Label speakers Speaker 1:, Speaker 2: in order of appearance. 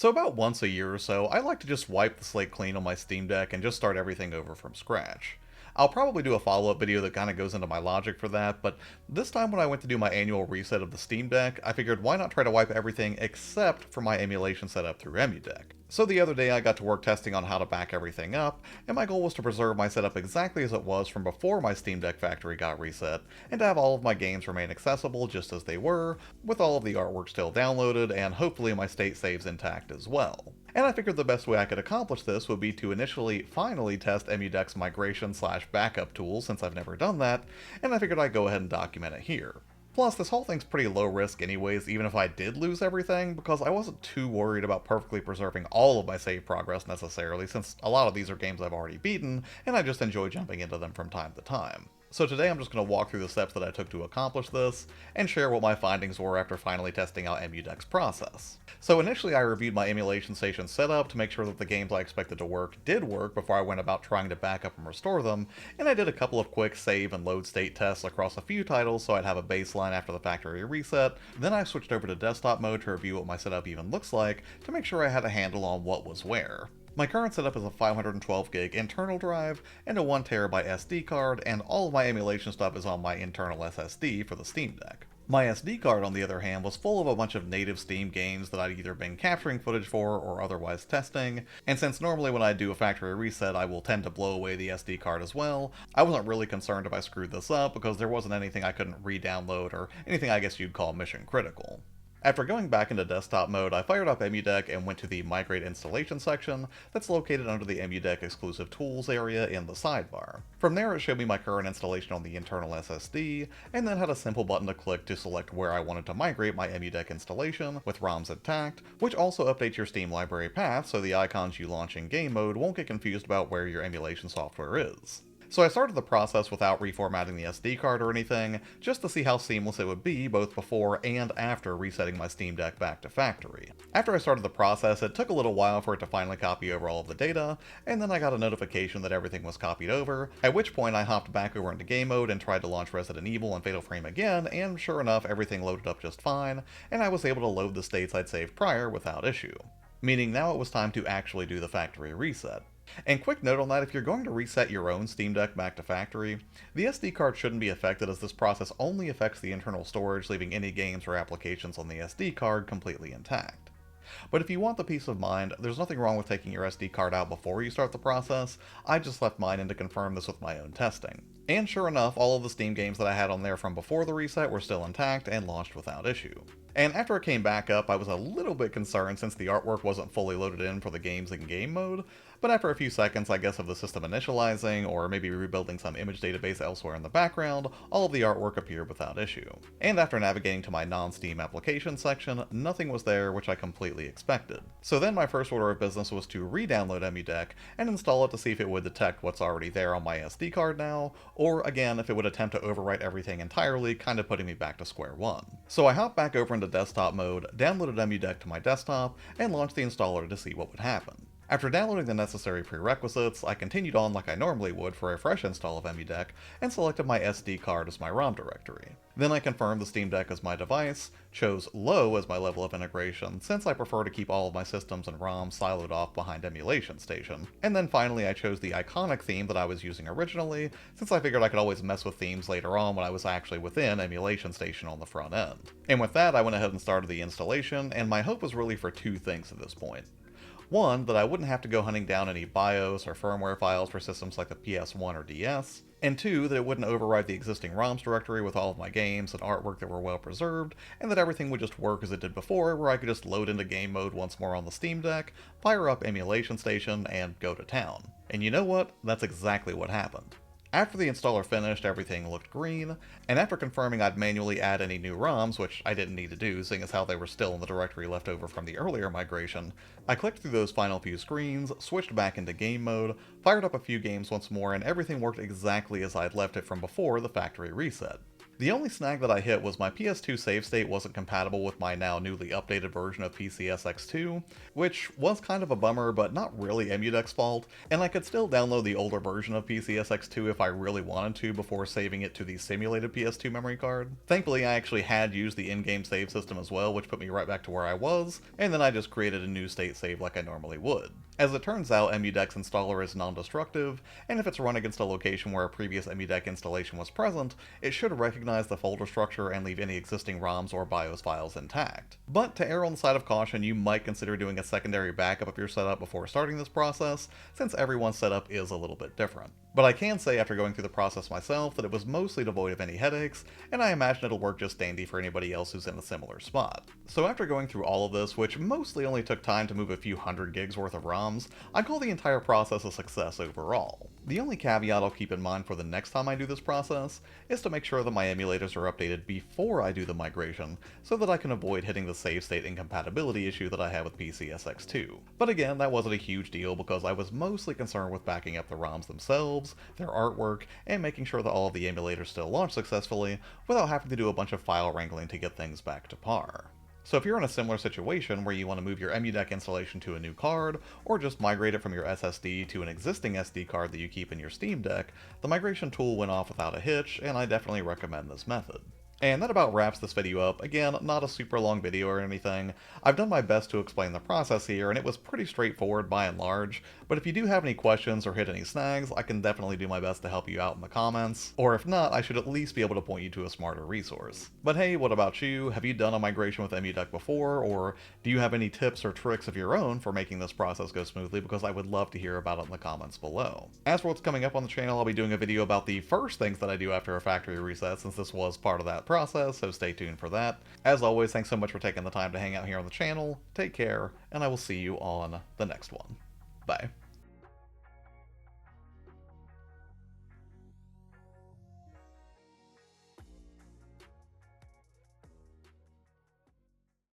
Speaker 1: So about once a year or so, I like to just wipe the slate clean on my Steam Deck and just start everything over from scratch. I'll probably do a follow-up video that kind of goes into my logic for that, but this time when I went to do my annual reset of the Steam Deck, I figured why not try to wipe everything except for my emulation setup through EmuDeck. So the other day I got to work testing on how to back everything up, and my goal was to preserve my setup exactly as it was from before my Steam Deck factory got reset, and to have all of my games remain accessible just as they were, with all of the artwork still downloaded, and hopefully my state saves intact as well. And I figured the best way I could accomplish this would be to initially finally test EmuDeck's migration slash backup tool since I've never done that, and I figured I'd go ahead and document it here. Plus, this whole thing's pretty low risk anyways, even if I did lose everything, because I wasn't too worried about perfectly preserving all of my save progress necessarily, since a lot of these are games I've already beaten, and I just enjoy jumping into them from time to time. So today I'm just going to walk through the steps that I took to accomplish this, and share what my findings were after finally testing out EmuDeck's process. So initially I reviewed my emulation station setup to make sure that the games I expected to work did work before I went about trying to back up and restore them, and I did a couple of quick save and load state tests across a few titles so I'd have a baseline after the factory reset. Then I switched over to desktop mode to review what my setup even looks like, to make sure I had a handle on what was where. My current setup is a 512 gig internal drive and a 1TB SD card, and all of my emulation stuff is on my internal SSD for the Steam Deck. My SD card, on the other hand, was full of a bunch of native Steam games that I'd either been capturing footage for or otherwise testing, and since normally when I do a factory reset I will tend to blow away the SD card as well, I wasn't really concerned if I screwed this up because there wasn't anything I couldn't re-download or anything I guess you'd call mission critical. After going back into desktop mode, I fired up EmuDeck and went to the Migrate installation section that's located under the EmuDeck exclusive tools area in the sidebar. From there it showed me my current installation on the internal SSD, and then had a simple button to click to select where I wanted to migrate my EmuDeck installation with ROMs intact, which also updates your Steam library path so the icons you launch in game mode won't get confused about where your emulation software is. So I started the process without reformatting the SD card or anything, just to see how seamless it would be both before and after resetting my Steam Deck back to factory. After I started the process, it took a little while for it to finally copy over all of the data, and then I got a notification that everything was copied over, at which point I hopped back over into game mode and tried to launch Resident Evil and Fatal Frame again, and sure enough everything loaded up just fine, and I was able to load the states I'd saved prior without issue. Meaning now it was time to actually do the factory reset. And quick note on that, if you're going to reset your own Steam Deck back to factory, the SD card shouldn't be affected as this process only affects the internal storage, leaving any games or applications on the SD card completely intact. But if you want the peace of mind, there's nothing wrong with taking your SD card out before you start the process. I just left mine in to confirm this with my own testing. And sure enough, all of the Steam games that I had on there from before the reset were still intact and launched without issue. And after it came back up, I was a little bit concerned since the artwork wasn't fully loaded in for the games in game mode, but after a few seconds, I guess, of the system initializing, or maybe rebuilding some image database elsewhere in the background, all of the artwork appeared without issue. And after navigating to my non-Steam application section, nothing was there, which I completely expected. So then my first order of business was to re-download EmuDeck and install it to see if it would detect what's already there on my SD card now, or again, if it would attempt to overwrite everything entirely, kind of putting me back to square one. So I hopped back over into desktop mode, downloaded EmuDeck to my desktop, and launched the installer to see what would happen. After downloading the necessary prerequisites, I continued on like I normally would for a fresh install of EmuDeck, and selected my SD card as my ROM directory. Then I confirmed the Steam Deck as my device, chose low as my level of integration, since I prefer to keep all of my systems and ROMs siloed off behind Emulation Station, and then finally I chose the iconic theme that I was using originally, since I figured I could always mess with themes later on when I was actually within Emulation Station on the front end. And with that, I went ahead and started the installation, and my hope was really for two things at this point. One, that I wouldn't have to go hunting down any BIOS or firmware files for systems like the PS1 or DS, and two, that it wouldn't override the existing ROMs directory with all of my games and artwork that were well preserved, and that everything would just work as it did before, where I could just load into game mode once more on the Steam Deck, fire up Emulation Station, and go to town. And you know what? That's exactly what happened. After the installer finished, everything looked green, and after confirming I'd manually add any new ROMs, which I didn't need to do seeing as how they were still in the directory left over from the earlier migration, I clicked through those final few screens, switched back into game mode, fired up a few games once more, and everything worked exactly as I'd left it from before the factory reset. The only snag that I hit was my PS2 save state wasn't compatible with my now newly updated version of PCSX2, which was kind of a bummer, but not really EmuDeck's fault, and I could still download the older version of PCSX2 if I really wanted to before saving it to the simulated PS2 memory card. Thankfully, I actually had used the in-game save system as well, which put me right back to where I was, and then I just created a new state save like I normally would. As it turns out, EmuDeck's installer is non-destructive, and if it's run against a location where a previous EmuDeck installation was present, it should recognize the folder structure and leave any existing ROMs or BIOS files intact. But to err on the side of caution, you might consider doing a secondary backup of your setup before starting this process, since everyone's setup is a little bit different. But I can say after going through the process myself that it was mostly devoid of any headaches, and I imagine it'll work just dandy for anybody else who's in a similar spot. So after going through all of this, which mostly only took time to move a few hundred gigs worth of ROMs, I call the entire process a success overall. The only caveat I'll keep in mind for the next time I do this process is to make sure that my emulators are updated before I do the migration, so that I can avoid hitting the save state incompatibility issue that I had with PCSX2. But again, that wasn't a huge deal because I was mostly concerned with backing up the ROMs themselves, their artwork, and making sure that all of the emulators still launch successfully without having to do a bunch of file wrangling to get things back to par. So if you're in a similar situation where you want to move your EmuDeck installation to a new card, or just migrate it from your SSD to an existing SD card that you keep in your Steam Deck, the migration tool went off without a hitch, and I definitely recommend this method. And that about wraps this video up. Again, not a super long video or anything. I've done my best to explain the process here, and it was pretty straightforward by and large, but if you do have any questions or hit any snags, I can definitely do my best to help you out in the comments, or if not, I should at least be able to point you to a smarter resource. But hey, what about you? Have you done a migration with EmuDeck before, or do you have any tips or tricks of your own for making this process go smoothly, because I would love to hear about it in the comments below. As for what's coming up on the channel, I'll be doing a video about the first things that I do after a factory reset, since this was part of that process, so stay tuned for that. As always, thanks so much for taking the time to hang out here on the channel, take care, and I will see you on the next one. Bye.